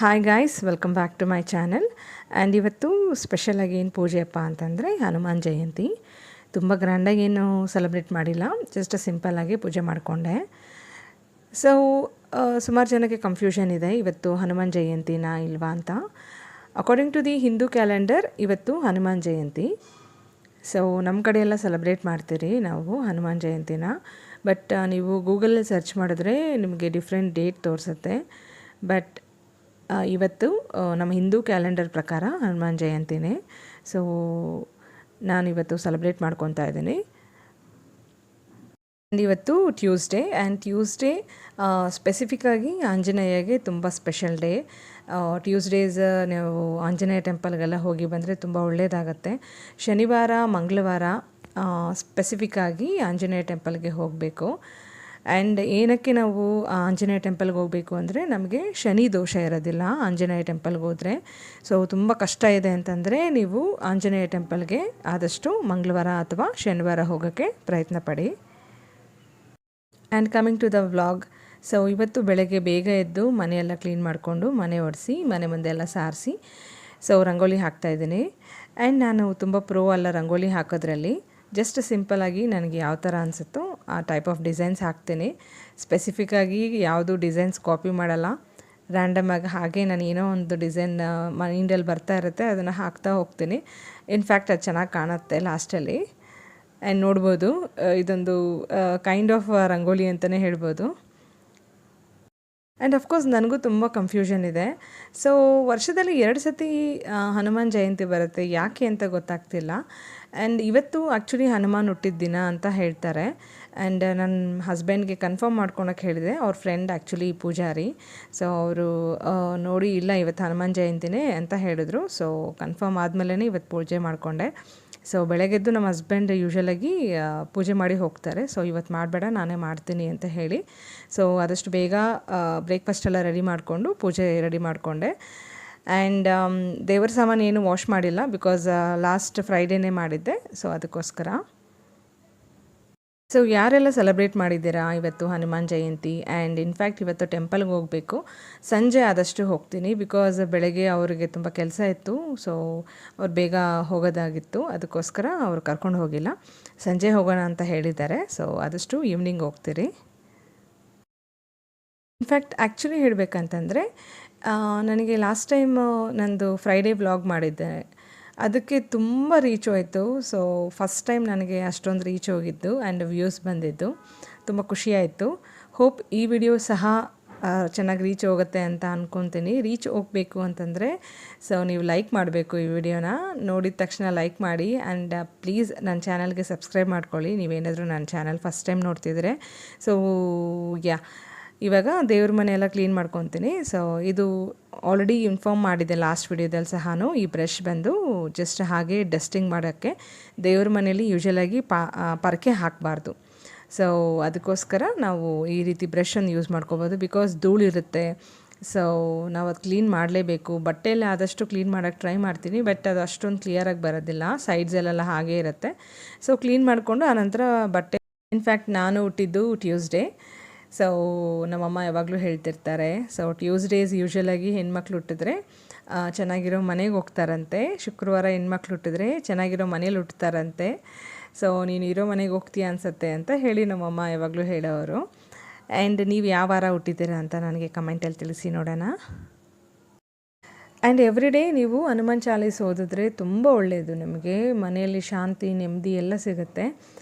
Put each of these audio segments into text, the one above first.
Hi guys, welcome back to my channel. And ಇವತ್ತು ಸ್ಪೆಷಲಾಗಿ ಏನು ಪೂಜೆಯಪ್ಪ ಅಂತಂದರೆ ಹನುಮಾನ್ ಜಯಂತಿ. ತುಂಬ ಗ್ರ್ಯಾಂಡಾಗಿ ಏನು ಸೆಲೆಬ್ರೇಟ್ ಮಾಡಿಲ್ಲ, ಜಸ್ಟ್ ಸಿಂಪಲ್ಲಾಗಿ ಪೂಜೆ ಮಾಡಿಕೊಂಡೆ. ಸೊ ಸುಮಾರು ಜನಕ್ಕೆ ಕನ್ಫ್ಯೂಷನ್ ಇದೆ ಇವತ್ತು ಹನುಮಾನ್ ಜಯಂತಿನ ಇಲ್ವಾ ಅಂತ. According to the Hindu calendar ಇವತ್ತು ಹನುಮಾನ್ ಜಯಂತಿ. ಸೊ ನಮ್ಮ ಕಡೆ ಎಲ್ಲ ಸೆಲೆಬ್ರೇಟ್ ಮಾಡ್ತೀರಿ ನಾವು ಹನುಮಾನ್ ಜಯಂತಿನ. ಬಟ್ ನೀವು ಗೂಗಲಲ್ಲಿ ಸರ್ಚ್ ಮಾಡಿದ್ರೆ ನಿಮಗೆ ಡಿಫ್ರೆಂಟ್ ಡೇಟ್ ತೋರಿಸುತ್ತೆ. ಬಟ್ ಇವತ್ತು ನಮ್ಮ ಹಿಂದೂ ಕ್ಯಾಲೆಂಡರ್ ಪ್ರಕಾರ ಹನುಮಾನ್ ಜಯಂತಿನೇ. ಸೊ ನಾನಿವತ್ತು ಸೆಲೆಬ್ರೇಟ್ ಮಾಡ್ಕೊತಾ ಇದ್ದೀನಿ. ಆ್ಯಂಡ್ ಇವತ್ತು ಟ್ಯೂಸ್ಡೇ. ಆ್ಯಂಡ್ ಟ್ಯೂಸ್ಡೇ ಸ್ಪೆಸಿಫಿಕ್ಕಾಗಿ ಆಂಜನೇಯಗೆ ತುಂಬ ಸ್ಪೆಷಲ್ ಡೇ. ಟ್ಯೂಸ್ಡೇಸ್ ನೀವು ಆಂಜನೇಯ ಟೆಂಪಲ್ಗೆಲ್ಲ ಹೋಗಿ ಬಂದರೆ ತುಂಬ ಒಳ್ಳೆಯದಾಗತ್ತೆ. ಶನಿವಾರ ಮಂಗಳವಾರ ಸ್ಪೆಸಿಫಿಕ್ಕಾಗಿ ಆಂಜನೇಯ ಟೆಂಪಲ್ಗೆ ಹೋಗಬೇಕು. ಆ್ಯಂಡ್ ಏನಕ್ಕೆ ನಾವು ಆಂಜನೇಯ ಟೆಂಪಲ್ಗೆ ಹೋಗಬೇಕು ಅಂದರೆ ನಮಗೆ ಶನಿ ದೋಷ ಇರೋದಿಲ್ಲ ಆಂಜನೇಯ ಟೆಂಪಲ್ಗೆ ಹೋದರೆ. ಸೊ ತುಂಬ ಕಷ್ಟ ಇದೆ ಅಂತಂದರೆ ನೀವು ಆಂಜನೇಯ ಟೆಂಪಲ್ಗೆ ಆದಷ್ಟು ಮಂಗಳವಾರ ಅಥವಾ ಶನಿವಾರ ಹೋಗೋಕ್ಕೆ ಪ್ರಯತ್ನ ಪಡಿ. And coming to the vlog. So ಇವತ್ತು ಬೆಳಗ್ಗೆ ಬೇಗ ಎದ್ದು ಮನೆಯೆಲ್ಲ ಕ್ಲೀನ್ ಮಾಡಿಕೊಂಡು ಮನೆ ಒರೆಸಿ ಮನೆ ಮುಂದೆ ಎಲ್ಲ ಸಾರಿಸಿ ಸೊ ರಂಗೋಲಿ ಹಾಕ್ತಾಯಿದ್ದೀನಿ. ಆ್ಯಂಡ್ ನಾನು ತುಂಬ ಪ್ರೋ ಅಲ್ಲ ರಂಗೋಲಿ ಹಾಕೋದ್ರಲ್ಲಿ. ಜಸ್ಟ್ ಸಿಂಪಲಾಗಿ ನನಗೆ ಯಾವ ಥರ ಅನಿಸುತ್ತೋ ಆ ಟೈಪ್ ಆಫ್ ಡಿಸೈನ್ಸ್ ಹಾಕ್ತೀನಿ. ಸ್ಪೆಸಿಫಿಕ್ಕಾಗಿ ಯಾವುದು ಡಿಸೈನ್ಸ್ ಕಾಪಿ ಮಾಡಲ್ಲ. ರ್ಯಾಂಡಮಾಗಿ ಹಾಗೆ ನಾನು ಏನೋ ಒಂದು ಡಿಸೈನ್ ಮೈಂಡಲ್ಲಿ ಬರ್ತಾ ಇರುತ್ತೆ, ಅದನ್ನು ಹಾಕ್ತಾ ಹೋಗ್ತೀನಿ. ಇನ್ಫ್ಯಾಕ್ಟ್ ಅದು ಚೆನ್ನಾಗಿ ಕಾಣುತ್ತೆ ಲಾಸ್ಟಲ್ಲಿ. ಆ್ಯಂಡ್ ನೋಡ್ಬೋದು ಇದೊಂದು ಕೈಂಡ್ ಆಫ್ ರಂಗೋಲಿ ಅಂತಲೇ ಹೇಳ್ಬೋದು. ಆ್ಯಂಡ್ ಅಫ್ಕೋರ್ಸ್ ನನಗೂ ತುಂಬ ಕನ್ಫ್ಯೂಷನ್ ಇದೆ. ಸೊ ವರ್ಷದಲ್ಲಿ 2 ಸತಿ ಹನುಮಾನ್ ಜಯಂತಿ ಬರುತ್ತೆ, ಯಾಕೆ ಅಂತ ಗೊತ್ತಾಗ್ತಿಲ್ಲ. ಆ್ಯಂಡ್ ಇವತ್ತು ಆ್ಯಕ್ಚುಲಿ ಹನುಮಾನ್ ಹುಟ್ಟಿದ ದಿನ ಅಂತ ಹೇಳ್ತಾರೆ. ಆ್ಯಂಡ್ ನನ್ನ ಹಸ್ಬೆಂಡ್ಗೆ ಕನ್ಫರ್ಮ್ ಮಾಡ್ಕೊಳಕ್ಕೆ ಹೇಳಿದೆ, ಅವ್ರ ಫ್ರೆಂಡ್ ಆ್ಯಕ್ಚುಲಿ ಪೂಜಾರಿ. ಸೊ ಅವರು ನೋಡಿ ಇಲ್ಲ ಇವತ್ತು ಹನುಮಾನ್ ಜಯಂತಿನೇ ಅಂತ ಹೇಳಿದ್ರು. ಸೊ ಕನ್ಫರ್ಮ್ ಆದಮೇಲೆ ಇವತ್ತು ಪೂಜೆ ಮಾಡಿಕೊಂಡೆ. ಸೊ ಬೆಳಗ್ಗೆದ್ದು ನಮ್ಮ ಹಸ್ಬೆಂಡ್ ಯೂಶ್ವಲಾಗಿ ಪೂಜೆ ಮಾಡಿ ಹೋಗ್ತಾರೆ. ಸೊ ಇವತ್ತು ಮಾಡಬೇಡ ನಾನೇ ಮಾಡ್ತೀನಿ ಅಂತ ಹೇಳಿ ಸೊ ಆದಷ್ಟು ಬೇಗ ಬ್ರೇಕ್ಫಾಸ್ಟ್ ಎಲ್ಲ ರೆಡಿ ಮಾಡಿಕೊಂಡು ಪೂಜೆ ರೆಡಿ ಮಾಡಿಕೊಂಡೆ. ಆ್ಯಂಡ್ ದೇವರ ಸಾಮಾನು ಏನು ವಾಶ್ ಮಾಡಿಲ್ಲ, ಬಿಕಾಸ್ ಲಾಸ್ಟ್ ಫ್ರೈಡೇನೇ ಮಾಡಿದ್ದೆ. ಸೊ ಅದಕ್ಕೋಸ್ಕರ. ಸೊ ಯಾರೆಲ್ಲ ಸೆಲೆಬ್ರೇಟ್ ಮಾಡಿದ್ದೀರಾ ಇವತ್ತು ಹನುಮಾನ್ ಜಯಂತಿ? ಆ್ಯಂಡ್ ಇನ್ಫ್ಯಾಕ್ಟ್ ಇವತ್ತು ಟೆಂಪಲ್ಗೆ ಹೋಗಬೇಕು. ಸಂಜೆ ಆದಷ್ಟು ಹೋಗ್ತೀನಿ, ಬಿಕಾಸ್ ಬೆಳಗ್ಗೆ ಅವರಿಗೆ ತುಂಬ ಕೆಲಸ ಇತ್ತು. ಸೊ ಅವ್ರು ಬೇಗ ಹೋಗೋದಾಗಿತ್ತು, ಅದಕ್ಕೋಸ್ಕರ ಅವ್ರು ಕರ್ಕೊಂಡು ಹೋಗಿಲ್ಲ. ಸಂಜೆ ಹೋಗೋಣ ಅಂತ ಹೇಳಿದ್ದಾರೆ. ಸೊ ಆದಷ್ಟು ಈವ್ನಿಂಗ್ ಹೋಗ್ತೀರಿ. ಇನ್ಫ್ಯಾಕ್ಟ್ ಆ್ಯಕ್ಚುಲಿ ಹೇಳಬೇಕಂತಂದರೆ ನನಗೆ ಲಾಸ್ಟ್ ಟೈಮ್ ನಂದು ಫ್ರೈಡೇ ವ್ಲಾಗ್ ಮಾಡಿದ್ದೆ, ಅದಕ್ಕೆ ತುಂಬ ರೀಚ್ ಹೋಯಿತು. ಸೊ ಫಸ್ಟ್ ಟೈಮ್ ನನಗೆ ಅಷ್ಟೊಂದು ರೀಚ್ ಹೋಗಿದ್ದು ಆ್ಯಂಡ್ ವ್ಯೂಸ್ ಬಂದಿದ್ದು ತುಂಬ ಖುಷಿಯಾಯಿತು. ಹೋಪ್ ಈ ವಿಡಿಯೋ ಸಹ ಚೆನ್ನಾಗಿ ರೀಚ್ ಹೋಗುತ್ತೆ ಅಂತ ಅಂದ್ಕೊತೀನಿ. ರೀಚ್ ಹೋಗಬೇಕು ಅಂತಂದರೆ ಸೊ ನೀವು ಲೈಕ್ ಮಾಡಬೇಕು. ಈ ವಿಡಿಯೋನ ನೋಡಿದ ತಕ್ಷಣ ಲೈಕ್ ಮಾಡಿ. ಆ್ಯಂಡ್ ಪ್ಲೀಸ್ ನನ್ನ ಚಾನಲ್ಗೆ ಸಬ್ಸ್ಕ್ರೈಬ್ ಮಾಡ್ಕೊಳ್ಳಿ ನೀವೇನಾದರೂ ನನ್ನ ಚಾನಲ್ ಫಸ್ಟ್ ಟೈಮ್ ನೋಡ್ತಿದ್ರೆ. ಸೊ ಇವಾಗ ದೇವ್ರ ಮನೆಯೆಲ್ಲ ಕ್ಲೀನ್ ಮಾಡ್ಕೊತೀನಿ. ಸೊ ಇದು ಆಲ್ರೆಡಿ ಇನ್ಫಾರ್ಮ್ ಮಾಡಿದೆ ಲಾಸ್ಟ್ ವಿಡಿಯೋದಲ್ಲಿ ಸಹ. ಈ ಬ್ರಷ್ ಬಂದು ಜಸ್ಟ್ ಹಾಗೆ ಡಸ್ಟಿಂಗ್ ಮಾಡೋಕ್ಕೆ. ದೇವ್ರ ಮನೇಲಿ ಯೂಶ್ವಲಾಗಿ ಪರಕೆ ಹಾಕಬಾರ್ದು. ಸೊ ಅದಕ್ಕೋಸ್ಕರ ನಾವು ಈ ರೀತಿ ಬ್ರಷನ್ನು ಯೂಸ್ ಮಾಡ್ಕೋಬೋದು, ಬಿಕಾಸ್ ಧೂಳಿರುತ್ತೆ. ಸೊ ನಾವು ಅದು ಕ್ಲೀನ್ ಮಾಡಲೇಬೇಕು. ಬಟ್ಟೆಯಲ್ಲಿ ಆದಷ್ಟು ಕ್ಲೀನ್ ಮಾಡೋಕ್ಕೆ ಟ್ರೈ ಮಾಡ್ತೀನಿ, ಬಟ್ ಅದು ಅಷ್ಟೊಂದು ಕ್ಲಿಯರಾಗಿ ಬರೋದಿಲ್ಲ, ಸೈಡ್ಸಲ್ಲೆಲ್ಲ ಹಾಗೇ ಇರುತ್ತೆ. ಸೊ ಕ್ಲೀನ್ ಮಾಡಿಕೊಂಡು ಆನಂತರ ಬಟ್ಟೆ. ಇನ್ಫ್ಯಾಕ್ಟ್ ನಾನು ಹುಟ್ಟಿದ್ದು ಟ್ಯೂಸ್ಡೇ. ಸೊ ನಮ್ಮಮ್ಮ ಯಾವಾಗಲೂ ಹೇಳ್ತಿರ್ತಾರೆ, ಸೊ ಟ್ಯೂಸ್ಡೇಸ್ ಯೂಶ್ವಲಾಗಿ ಹೆಣ್ಮಕ್ಳು ಹುಟ್ಟಿದ್ರೆ ಚೆನ್ನಾಗಿರೋ ಮನೆಗೆ ಹೋಗ್ತಾರಂತೆ. ಶುಕ್ರವಾರ ಹೆಣ್ಮಕ್ಳು ಹುಟ್ಟಿದ್ರೆ ಚೆನ್ನಾಗಿರೋ ಮನೇಲಿ ಹುಟ್ಟುತ್ತಾರಂತೆ. ಸೊ ನೀನು ಇರೋ ಮನೆಗೆ ಹೋಗ್ತೀಯ ಅನಿಸುತ್ತೆ ಅಂತ ಹೇಳಿ ನಮ್ಮಮ್ಮ ಯಾವಾಗಲೂ ಹೇಳೋರು. ಆ್ಯಂಡ್ ನೀವು ಯಾವ ವಾರ ಹುಟ್ಟಿದ್ದೀರಾ ಅಂತ ನನಗೆ ಕಮೆಂಟಲ್ಲಿ ತಿಳಿಸಿ ನೋಡೋಣ. ಆ್ಯಂಡ್ ಎವ್ರಿ ಡೇ ನೀವು ಹನುಮಾನ್ ಚಾಲೀಸ್ ಓದಿದ್ರೆ ತುಂಬ ಒಳ್ಳೆಯದು. ನಿಮಗೆ ಮನೆಯಲ್ಲಿ ಶಾಂತಿ ನೆಮ್ಮದಿ ಎಲ್ಲ ಸಿಗುತ್ತೆ.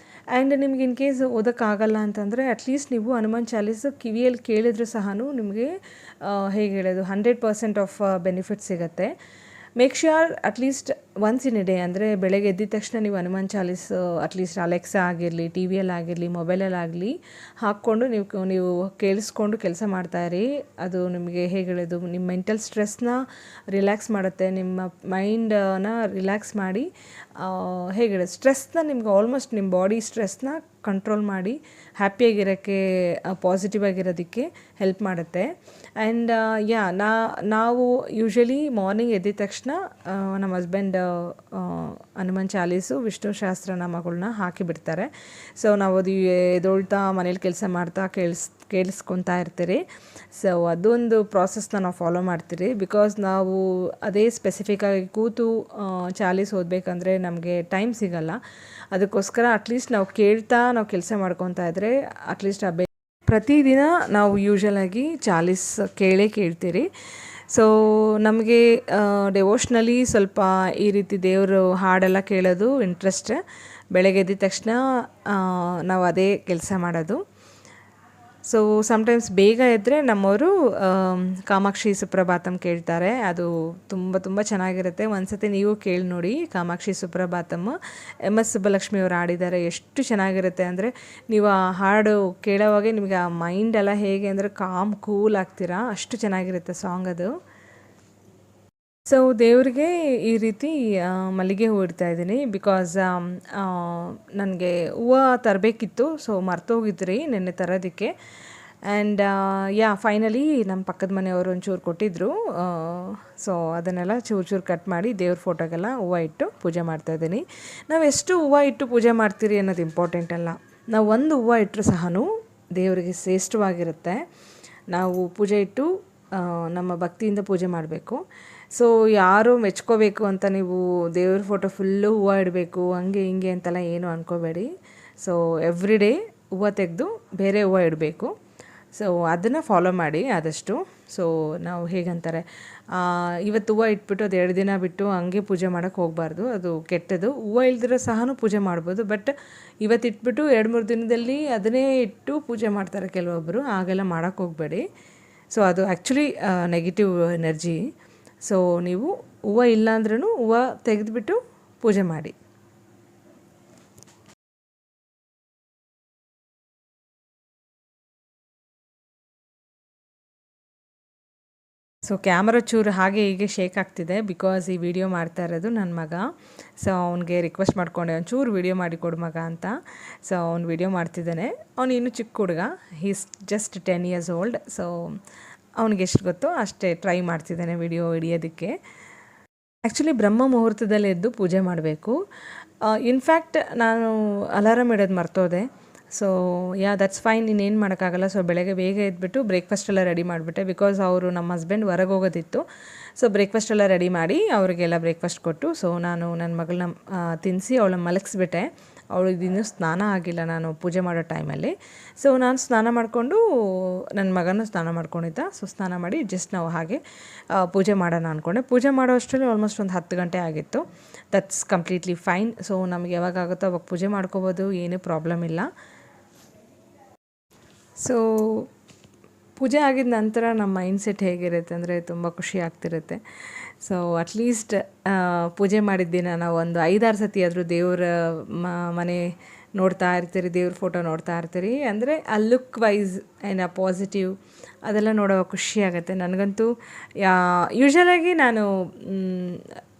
ಆ್ಯಂಡ್ ನಿಮ್ಗೆ ಇನ್ ಕೇಸ್ ಓದೋಕ್ಕಾಗಲ್ಲ ಅಂತಂದರೆ ಅಟ್ಲೀಸ್ಟ್ ನೀವು ಹನುಮಾನ್ ಚಾಲೀಸ್ ಕಿವಿಯಲ್ಲಿ ಕೇಳಿದ್ರು ಸಹ ನಿಮಗೆ ಹೇಗೆ ಹೇಳೋದು 100% ಆಫ್ ಬೆನಿಫಿಟ್ ಸಿಗುತ್ತೆ. Make sure at least once in a day, ಅಂದರೆ ಬೆಳಗ್ಗೆ ಎದ್ದಿದ ತಕ್ಷಣ ನೀವು ಹನುಮಾನ್ ಚಾಲೀಸ್ ಅಟ್ಲೀಸ್ಟ್ ಅಲೆಕ್ಸಾ ಆಗಿರಲಿ, ಟಿ ವಿಯಲ್ಲಾಗಿರಲಿ, ಮೊಬೈಲಲ್ಲಾಗಲಿ ಹಾಕ್ಕೊಂಡು ನೀವು ಕೇಳಿಸ್ಕೊಂಡು ಕೆಲಸ ಮಾಡ್ತಾಯಿರಿ. ಅದು ನಿಮಗೆ ಹೇಗೆ ಹೇಳೋದು, ನಿಮ್ಮ ಮೆಂಟಲ್ ಸ್ಟ್ರೆಸ್ನ ರಿಲ್ಯಾಕ್ಸ್ ಮಾಡುತ್ತೆ. ನಿಮ್ಮ ಮೈಂಡನ್ನ ರಿಲ್ಯಾಕ್ಸ್ ಮಾಡಿ ಹೇಗೆ ಹೇಳೋದು, ಸ್ಟ್ರೆಸ್ನ ನಿಮ್ಗೆ ಆಲ್ಮೋಸ್ಟ್ ನಿಮ್ಮ ಬಾಡಿ ಸ್ಟ್ರೆಸ್ನ ಕಂಟ್ರೋಲ್ ಮಾಡಿ ಹ್ಯಾಪಿಯಾಗಿರೋಕ್ಕೆ, ಪಾಸಿಟಿವ್ ಆಗಿರೋದಕ್ಕೆ ಹೆಲ್ಪ್ ಮಾಡುತ್ತೆ. ಆ್ಯಂಡ್ ನಾವು ಯೂಶ್ವಲಿ ಮಾರ್ನಿಂಗ್ ಎದ್ದಿದ ತಕ್ಷಣ ನಮ್ಮ ಹಸ್ಬೆಂಡ್ ಹನುಮಾನ್ ಚಾಲೀಸು, ವಿಷ್ಣು ಸಹಸ್ರನಾಮಗಳನ್ನ ಹಾಕಿಬಿಡ್ತಾರೆ. ಸೊ ನಾವು ಅದು ಎದ್ದೊಳ್ತಾ ಮನೇಲಿ ಕೆಲಸ ಮಾಡ್ತಾ ಕೇಳಿಸ್ಕೊತಾ ಇರ್ತೀರಿ. ಸೊ ಅದೊಂದು ಪ್ರಾಸೆಸ್ನ ನಾವು ಫಾಲೋ ಮಾಡ್ತೀರಿ. ಬಿಕಾಸ್ ನಾವು ಅದೇ ಸ್ಪೆಸಿಫಿಕ್ಕಾಗಿ ಕೂತು ಚಾಲೀಸ್ ಓದಬೇಕಂದ್ರೆ ನಮಗೆ ಟೈಮ್ ಸಿಗಲ್ಲ. ಅದಕ್ಕೋಸ್ಕರ ಅಟ್ಲೀಸ್ಟ್ ನಾವು ಕೇಳ್ತಾ ನಾವು ಕೆಲಸ ಮಾಡ್ಕೊತಾ ಇದ್ದರೆ ಅಟ್ಲೀಸ್ಟ್ ಪ್ರತಿದಿನ ನಾವು ಯೂಶ್ವಲಾಗಿ ಚಾಲೀಸ್ ಕೇಳ್ತೀರಿ. ಸೊ ನಮಗೆ ಡೆವೋಷ್ನಲಿ ಸ್ವಲ್ಪ ಈ ರೀತಿ ದೇವರು ಹಾಡೆಲ್ಲ ಕೇಳೋದು ಇಂಟ್ರೆಸ್ಟ್. ಬೆಳಗ್ಗೆ ಎದ್ದ ತಕ್ಷಣ ನಾವು ಅದೇ ಕೆಲಸ ಮಾಡೋದು. ಸೊ ಸಮ್ಟೈಮ್ಸ್ ಬೇಗ ಎದ್ದರೆ ನಮ್ಮವರು ಕಾಮಾಕ್ಷಿ ಸುಪ್ರಭಾತಂ ಕೇಳ್ತಾರೆ. ಅದು ತುಂಬ ತುಂಬ ಚೆನ್ನಾಗಿರುತ್ತೆ. ಒಂದ್ಸತಿ ನೀವು ಕೇಳಿ ನೋಡಿ. ಕಾಮಾಕ್ಷಿ ಸುಪ್ರಭಾತಮ್ MS ಸುಬ್ಬಲಕ್ಷ್ಮಿಯವರು ಹಾಡಿದ್ದಾರೆ. ಎಷ್ಟು ಚೆನ್ನಾಗಿರುತ್ತೆ ಅಂದರೆ ನೀವು ಆ ಹಾಡು ಕೇಳೋವಾಗೆ ನಿಮಗೆ ಆ ಮೈಂಡ್ ಎಲ್ಲ ಹೇಗೆ ಅಂದರೆ ಕೂಲ್ ಆಗ್ತೀರಾ, ಅಷ್ಟು ಚೆನ್ನಾಗಿರುತ್ತೆ ಸಾಂಗ್ ಅದು. ಸೊ ದೇವ್ರಿಗೆ ಈ ರೀತಿ ಮಲ್ಲಿಗೆ ಹೂವು ಇಡ್ತಾ ಇದ್ದೀನಿ. ಬಿಕಾಸ್ ನನಗೆ ಹೂವು ತರಬೇಕಿತ್ತು. ಸೊ ಮರ್ತೋಗಿದ್ರಿ ನೆನ್ನೆ ತರೋದಕ್ಕೆ. ಆ್ಯಂಡ್ ಫೈನಲಿ ನಮ್ಮ ಪಕ್ಕದ ಮನೆಯವರು ಒಂಚೂರು ಕೊಟ್ಟಿದ್ದರು. ಸೊ ಅದನ್ನೆಲ್ಲ ಚೂರು ಕಟ್ ಮಾಡಿ ದೇವ್ರ ಫೋಟೋಗೆಲ್ಲ ಹೂವು ಇಟ್ಟು ಪೂಜೆ ಮಾಡ್ತಾಯಿದ್ದೀನಿ. ನಾವು ಎಷ್ಟು ಹೂವು ಇಟ್ಟು ಪೂಜೆ ಮಾಡ್ತೀರಿ ಅನ್ನೋದು ಇಂಪಾರ್ಟೆಂಟ್ ಅಲ್ಲ. ನಾವು ಒಂದು ಹೂವು ಇಟ್ಟರು ಸಹ ದೇವರಿಗೆ ಶ್ರೇಷ್ಠವಾಗಿರುತ್ತೆ. ನಾವು ಪೂಜೆ ಇಟ್ಟು ನಮ್ಮ ಭಕ್ತಿಯಿಂದ ಪೂಜೆ ಮಾಡಬೇಕು. ಸೊ ಯಾರು ಮೆಚ್ಕೋಬೇಕು ಅಂತ ನೀವು ದೇವ್ರ ಫೋಟೋ ಫುಲ್ಲು ಹೂವು ಇಡಬೇಕು ಹಂಗೆ ಹಿಂಗೆ ಅಂತೆಲ್ಲ ಏನು ಅಂದ್ಕೋಬೇಡಿ. ಸೊ ಎವ್ರಿ ಡೇ ಹೂವು ತೆಗೆದು ಬೇರೆ ಹೂವು ಇಡಬೇಕು. ಸೊ ಅದನ್ನು ಫಾಲೋ ಮಾಡಿ ಆದಷ್ಟು. ಸೊ ನಾವು ಹೇಗಂತಾರೆ, ಇವತ್ತು ಹೂವು ಇಟ್ಬಿಟ್ಟು ಅದು 2 ದಿನ ಬಿಟ್ಟು ಹಂಗೆ ಪೂಜೆ ಮಾಡೋಕ್ಕೆ ಹೋಗಬಾರ್ದು, ಅದು ಕೆಟ್ಟದು. ಹೂವು ಇಲ್ದಿರೋ ಸಹ ಪೂಜೆ ಮಾಡ್ಬೋದು. ಬಟ್ ಇವತ್ತು ಇಟ್ಬಿಟ್ಟು 2-3 ದಿನದಲ್ಲಿ ಅದನ್ನೇ ಇಟ್ಟು ಪೂಜೆ ಮಾಡ್ತಾರೆ ಕೆಲವೊಬ್ಬರು. ಹಾಗೆಲ್ಲ ಮಾಡೋಕ್ಕೆ ಹೋಗಬೇಡಿ. ಸೊ ಅದು ಆ್ಯಕ್ಚುಲಿ ನೆಗೆಟಿವ್ ಎನರ್ಜಿ. ಸೊ ನೀವು ಹೂವು ಇಲ್ಲ ಅಂದ್ರೂ ಹೂವು ತೆಗೆದುಬಿಟ್ಟು ಪೂಜೆ ಮಾಡಿ. ಸೊ ಕ್ಯಾಮ್ರಾ ಚೂರು ಹಾಗೆ ಹೀಗೆ ಶೇಕ್ ಆಗ್ತಿದೆ. ಬಿಕಾಸ್ ಈ ವಿಡಿಯೋ ಮಾಡ್ತಾ ಇರೋದು ನನ್ನ ಮಗ. ಸೊ ಅವ್ನಿಗೆ ರಿಕ್ವೆಸ್ಟ್ ಮಾಡ್ಕೊಂಡೆ, ಒಂಚೂರು ವಿಡಿಯೋ ಮಾಡಿಕೊಡು ಮಗ ಅಂತ. ಸೊ ಅವ್ನು ವಿಡಿಯೋ ಮಾಡ್ತಿದ್ದಾನೆ. ಅವನು ಇನ್ನೂ ಚಿಕ್ಕ ಹುಡುಗ, is just 10 years old. So ಅವ್ನಿಗೆ ಎಷ್ಟು ಗೊತ್ತೋ ಅಷ್ಟೇ ಟ್ರೈ ಮಾಡ್ತಿದ್ದಾನೆ ವಿಡಿಯೋ ಹಿಡಿಯೋದಕ್ಕೆ. ಆ್ಯಕ್ಚುಲಿ ಬ್ರಹ್ಮ ಮುಹೂರ್ತದಲ್ಲಿ ಎದ್ದು ಪೂಜೆ ಮಾಡಬೇಕು. ಇನ್ಫ್ಯಾಕ್ಟ್ ನಾನು ಅಲಾರಾಮ್ ಇಡೋದು ಮರ್ತೋದೆ. ಸೊ ದಟ್ಸ್ ಫೈನ್, ಇನ್ನೇನು ಮಾಡೋಕ್ಕಾಗಲ್ಲ. ಸೊ ಬೆಳಗ್ಗೆ ಬೇಗ ಎದ್ಬಿಟ್ಟು ಬ್ರೇಕ್ಫಾಸ್ಟ್ ಎಲ್ಲ ರೆಡಿ ಮಾಡಿಬಿಟ್ಟೆ. ಬಿಕಾಸ್ ಅವರು ನಮ್ಮ ಹಸ್ಬೆಂಡ್ ಹೊರಗೆ ಹೋಗೋದಿತ್ತು. ಸೊ ಬ್ರೇಕ್ಫಾಸ್ಟ್ ಎಲ್ಲ ರೆಡಿ ಮಾಡಿ ಅವರಿಗೆಲ್ಲ ಬ್ರೇಕ್ಫಾಸ್ಟ್ ಕೊಟ್ಟು, ಸೊ ನಾನು ನನ್ನ ಮಗಳನ್ನ ತಿನ್ನಿಸಿ ಅವಳನ್ನ ಮಲಗಿಸ್ಬಿಟ್ಟೆ. ಅವಳಿಗೆ ಇನ್ನೂ ಸ್ನಾನ ಆಗಿಲ್ಲ ನಾನು ಪೂಜೆ ಮಾಡೋ ಟೈಮಲ್ಲಿ. ಸೊ ನಾನು ಸ್ನಾನ ಮಾಡಿಕೊಂಡು ನನ್ನ ಮಗನೂ ಸ್ನಾನ ಮಾಡ್ಕೊಂಡಿದ್ದ. ಸೊ ಸ್ನಾನ ಮಾಡಿ ಜಸ್ಟ್ ನಾವು ಹಾಗೆ ಪೂಜೆ ಮಾಡೋಣ ಅಂದ್ಕೊಂಡೆ. ಪೂಜೆ ಮಾಡೋ ಅಷ್ಟರಲ್ಲಿ ಆಲ್ಮೋಸ್ಟ್ ಒಂದು 10 ಗಂಟೆ ಆಗಿತ್ತು. That's completely fine. ಸೊ ನಮಗೆ ಯಾವಾಗ ಆಗುತ್ತೋ ಅವಾಗ ಪೂಜೆ ಮಾಡ್ಕೋಬೋದು, ಏನೂ ಪ್ರಾಬ್ಲಮ್ ಇಲ್ಲ. ಸೊ ಪೂಜೆ ಆಗಿದ ನಂತರ ನಮ್ಮ ಮೈಂಡ್ಸೆಟ್ ಹೇಗಿರುತ್ತೆ ಅಂದರೆ ತುಂಬ ಖುಷಿ ಆಗ್ತಿರುತ್ತೆ. ಸೊ ಅಟ್ಲೀಸ್ಟ್ ಪೂಜೆ ಮಾಡಿದ ದಿನ ನಾವು ಒಂದು 5-6 ಸತಿ ಆದರೂ ದೇವರ ಮನೆ ನೋಡ್ತಾ ಇರ್ತೀರಿ, ದೇವ್ರ ಫೋಟೋ ನೋಡ್ತಾ ಇರ್ತೀರಿ. ಅಂದರೆ ಆ ಲುಕ್ ವೈಸ್ ಆ್ಯಂಡ್ ಪಾಸಿಟಿವ್ ಅದೆಲ್ಲ ನೋಡೋ ಖುಷಿ ಆಗುತ್ತೆ. ನನಗಂತೂ ಯೂಶ್ವಲಾಗಿ ನಾನು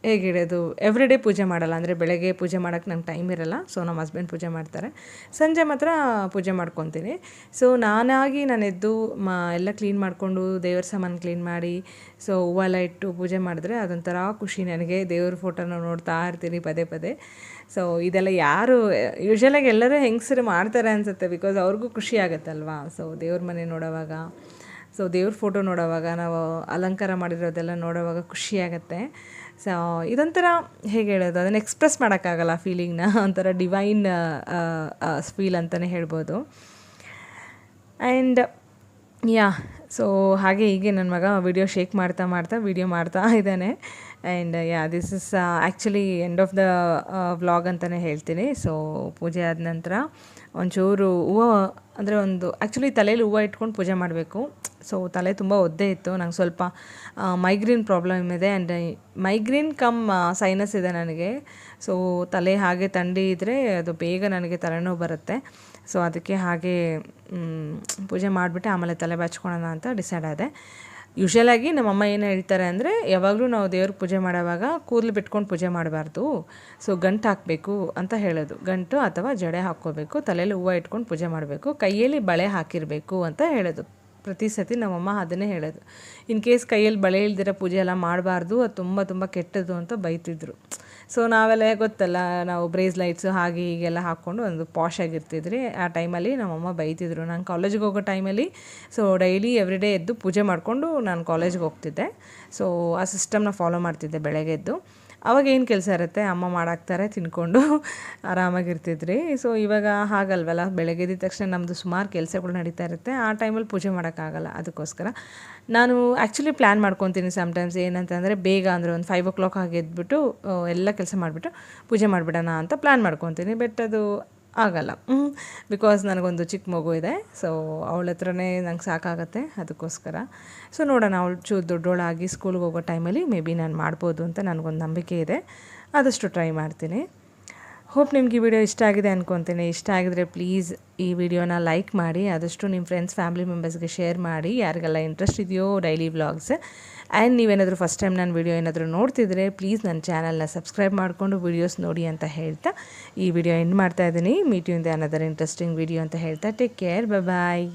ಹೇಗೆ ಹೇಳೋದು, ಎವ್ರಿ ಡೇ ಪೂಜೆ ಮಾಡಲ್ಲ. ಅಂದರೆ ಬೆಳಗ್ಗೆ ಪೂಜೆ ಮಾಡೋಕ್ಕೆ ನಂಗೆ ಟೈಮ್ ಇರಲ್ಲ. ಸೊ ನಮ್ಮ ಹಸ್ಬೆಂಡ್ ಪೂಜೆ ಮಾಡ್ತಾರೆ. ಸಂಜೆ ಮಾತ್ರ ಪೂಜೆ ಮಾಡ್ಕೊತೀನಿ. ಸೊ ನಾನಾಗಿ ನಾನು ಎದ್ದು ಎಲ್ಲ ಕ್ಲೀನ್ ಮಾಡಿಕೊಂಡು ದೇವ್ರ ಸಾಮಾನು ಕ್ಲೀನ್ ಮಾಡಿ ಸೊ ಹೂವೆಲ್ಲ ಇಟ್ಟು ಪೂಜೆ ಮಾಡಿದ್ರೆ ಅದೊಂಥರ ಖುಷಿ ನನಗೆ. ದೇವ್ರ ಫೋಟೋನ ನೋಡ್ತಾ ಇರ್ತೀನಿ ಪದೇ ಪದೇ. ಸೊ ಇದೆಲ್ಲ ಯಾರು ಯೂಶ್ವಲಾಗಿ ಎಲ್ಲರೂ ಹೆಂಗಸರು ಮಾಡ್ತಾರೆ ಅನಿಸುತ್ತೆ. ಬಿಕಾಸ್ ಅವ್ರಿಗೂ ಖುಷಿ ಆಗುತ್ತಲ್ವಾ. ಸೊ ದೇವ್ರ ಮನೆ ನೋಡೋವಾಗ, ಸೊ ದೇವ್ರ ಫೋಟೋ ನೋಡೋವಾಗ, ನಾವು ಅಲಂಕಾರ ಮಾಡಿರೋದೆಲ್ಲ ನೋಡೋವಾಗ ಖುಷಿಯಾಗತ್ತೆ. ಸೊ ಇದೊಂಥರ ಹೇಗೆ ಹೇಳೋದು, ಅದನ್ನು ಎಕ್ಸ್ಪ್ರೆಸ್ ಮಾಡೋಕ್ಕಾಗಲ್ಲ ಫೀಲಿಂಗ್ನ. ಒಂಥರ ಡಿವೈನ್ ಫೀಲ್ ಅಂತಲೇ ಹೇಳ್ಬೋದು. ಆ್ಯಂಡ್ ಸೊ ಹಾಗೆ ಹೀಗೆ ನನ್ನ ಮಗ ವಿಡಿಯೋ ಶೇಕ್ ಮಾಡ್ತಾ ವಿಡಿಯೋ ಮಾಡ್ತಾ ಇದ್ದಾನೆ. And this is actually end of the vlog ಅಂತಲೇ ಹೇಳ್ತೀನಿ. ಸೊ ಪೂಜೆ ಆದ ನಂತರ ಒಂಚೂರು ಹೂವು ಅಂದರೆ ಆ್ಯಕ್ಚುಲಿ ತಲೆಯಲ್ಲಿ ಹೂವು ಇಟ್ಕೊಂಡು ಪೂಜೆ ಮಾಡಬೇಕು. ಸೊ ತಲೆ ತುಂಬ ಒದ್ದೆ ಇತ್ತು. ನಂಗೆ ಸ್ವಲ್ಪ ಮೈಗ್ರೇನ್ ಪ್ರಾಬ್ಲಮ್ ಇದೆ. ಆ್ಯಂಡ್ ಮೈಗ್ರೇನ್ ಕಮ್ ಸೈನಸ್ ಇದೆ ನನಗೆ. ಸೊ ತಲೆ ಹಾಗೆ ಥಂಡಿ ಇದ್ದರೆ ಅದು ಬೇಗ ನನಗೆ ತಲೆನೋವು ಬರುತ್ತೆ. ಸೊ ಅದಕ್ಕೆ ಹಾಗೆ ಪೂಜೆ ಮಾಡಿಬಿಟ್ಟು ಆಮೇಲೆ ತಲೆ ಬಾಚ್ಕೊಳ್ಳೋಣ ಅಂತ ಡಿಸೈಡ್ ಆದೆ. ಯೂಶ್ವಲಾಗಿ ನಮ್ಮಮ್ಮ ಏನು ಹೇಳ್ತಾರೆ ಅಂದರೆ, ಯಾವಾಗಲೂ ನಾವು ದೇವ್ರಿಗೆ ಪೂಜೆ ಮಾಡೋವಾಗ ಕೂದಲು ಬಿಟ್ಕೊಂಡು ಪೂಜೆ ಮಾಡಬಾರ್ದು, ಸೊ ಗಂಟು ಹಾಕಬೇಕು ಅಂತ ಹೇಳೋದು. ಗಂಟು ಅಥವಾ ಜಡೆ ಹಾಕ್ಕೋಬೇಕು, ತಲೆಯಲ್ಲಿ ಹೂವು ಇಟ್ಕೊಂಡು ಪೂಜೆ ಮಾಡಬೇಕು, ಕೈಯಲ್ಲಿ ಬಳೆ ಹಾಕಿರಬೇಕು ಅಂತ ಹೇಳೋದು. ಪ್ರತಿ ಸತಿ ನಮ್ಮಮ್ಮ ಅದನ್ನೇ ಹೇಳೋದು. ಇನ್ ಕೇಸ್ ಕೈಯಲ್ಲಿ ಬಳೆ ಇಲ್ದಿರೋ ಪೂಜೆ ಎಲ್ಲ ಮಾಡಬಾರ್ದು, ಅದು ತುಂಬ ತುಂಬ ಕೆಟ್ಟದ್ದು ಅಂತ ಬೈತಿದ್ರು. ಸೊ ನಾವೆಲ್ಲ ಗೊತ್ತಲ್ಲ, ನಾವು ಬ್ರೇಸ್ಲೈಟ್ಸು ಹಾಗೆ ಹೀಗೆಲ್ಲ ಹಾಕ್ಕೊಂಡು ಒಂದು ಪಾಶ್ ಆಗಿರ್ತಿದ್ರಿ. ಆ ಟೈಮಲ್ಲಿ ನಮ್ಮಮ್ಮ ಬೈತಿದ್ರು. ನಾನು ಕಾಲೇಜಿಗೆ ಹೋಗೋ ಟೈಮಲ್ಲಿ ಸೊ ಡೈಲಿ ಎವ್ರಿಡೇ ಎದ್ದು ಪೂಜೆ ಮಾಡಿಕೊಂಡು ನಾನು ಕಾಲೇಜ್ಗೆ ಹೋಗ್ತಿದ್ದೆ. ಸೊ ಆ ಸಿಸ್ಟಮ್ನ ಫಾಲೋ ಮಾಡ್ತಿದ್ದೆ ಬೆಳಗ್ಗೆ ಎದ್ದು. ಅವಾಗ ಏನು ಕೆಲಸ ಇರುತ್ತೆ, ಅಮ್ಮ ಮಾಡಾಕ್ತಾರೆ, ತಿನ್ಕೊಂಡು ಆರಾಮಾಗಿರ್ತಿದ್ರಿ. ಸೊ ಇವಾಗ ಹಾಗಲ್ವಲ್ಲ, ಬೆಳಗ್ಗೆ ಎದ್ದ ತಕ್ಷಣ ನಮ್ಮದು ಸುಮಾರು ಕೆಲಸಗಳು ನಡೀತಾ ಇರುತ್ತೆ. ಆ ಟೈಮಲ್ಲಿ ಪೂಜೆ ಮಾಡೋಕ್ಕಾಗಲ್ಲ. ಅದಕ್ಕೋಸ್ಕರ ನಾನು ಆ್ಯಕ್ಚುಲಿ ಪ್ಲ್ಯಾನ್ ಮಾಡ್ಕೊತೀನಿ ಸಮ್ಟೈಮ್ಸ್. ಏನಂತಂದರೆ ಬೇಗ ಅಂದರೆ ಒಂದು 5 o'clock ಹಾಗೆ ಎದ್ಬಿಟ್ಟು ಎಲ್ಲ ಕೆಲಸ ಮಾಡಿಬಿಟ್ಟು ಪೂಜೆ ಮಾಡಿಬಿಡೋಣ ಅಂತ ಪ್ಲ್ಯಾನ್ ಮಾಡ್ಕೊತೀನಿ. ಬಟ್ ಅದು ಆಗಲ್ಲ, ಬಿಕಾಸ್ ನನಗೊಂದು ಚಿಕ್ಕ ಮಗು ಇದೆ. ಸೊ ಅವಳ ಹತ್ರನೇ ನಂಗೆ ಸಾಕಾಗತ್ತೆ. ಅದಕ್ಕೋಸ್ಕರ ಸೊ ನೋಡೋಣ, ಅವಳು ಚೂರು ದೊಡ್ಡೋಳಾಗಿ ಸ್ಕೂಲ್ಗೆ ಹೋಗೋ ಟೈಮಲ್ಲಿ ಮೇ ಬಿ ನಾನು ಮಾಡ್ಬೋದು ಅಂತ ನನಗೊಂದು ನಂಬಿಕೆ ಇದೆ. ಆದಷ್ಟು ಟ್ರೈ ಮಾಡ್ತೀನಿ. ಹೋಪ್ ನಿಮ್ಗೆ ಈ ವಿಡಿಯೋ ಇಷ್ಟ ಆಗಿದೆ ಅಂದ್ಕೊತೀನಿ. ಇಷ್ಟ ಆಗಿದ್ರೆ ಪ್ಲೀಸ್ ಈ ವಿಡಿಯೋನ ಲೈಕ್ ಮಾಡಿ, ಆದಷ್ಟು ನಿಮ್ಮ ಫ್ರೆಂಡ್ಸ್ ಫ್ಯಾಮಿಲಿ ಮೆಂಬರ್ಸ್ಗೆ ಶೇರ್ ಮಾಡಿ, ಯಾರಿಗೆಲ್ಲ ಇಂಟ್ರೆಸ್ಟ್ ಇದೆಯೋ ಡೈಲಿ ವ್ಲಾಗ್ಸ್. ಆ್ಯಂಡ್ ನೀವೇನಾದರೂ ಫಸ್ಟ್ ಟೈಮ್ ನನ್ನ ವಿಡಿಯೋ ಏನಾದರೂ ನೋಡ್ತಿದ್ರೆ ಪ್ಲೀಸ್ ನನ್ನ ಚಾನಲ್ನ ಸಬ್ಸ್ಕ್ರೈಬ್ ಮಾಡಿಕೊಂಡು ವಿಡಿಯೋಸ್ ನೋಡಿ ಅಂತ ಹೇಳ್ತಾ ಈ ವಿಡಿಯೋ ಎಂಡ್ ಮಾಡ್ತಾ ಇದ್ದೀನಿ. Meet you in the another interesting video ಅಂತ ಹೇಳ್ತಾ ಟೇಕ್ ಕೇರ್, ಬಾಯ್.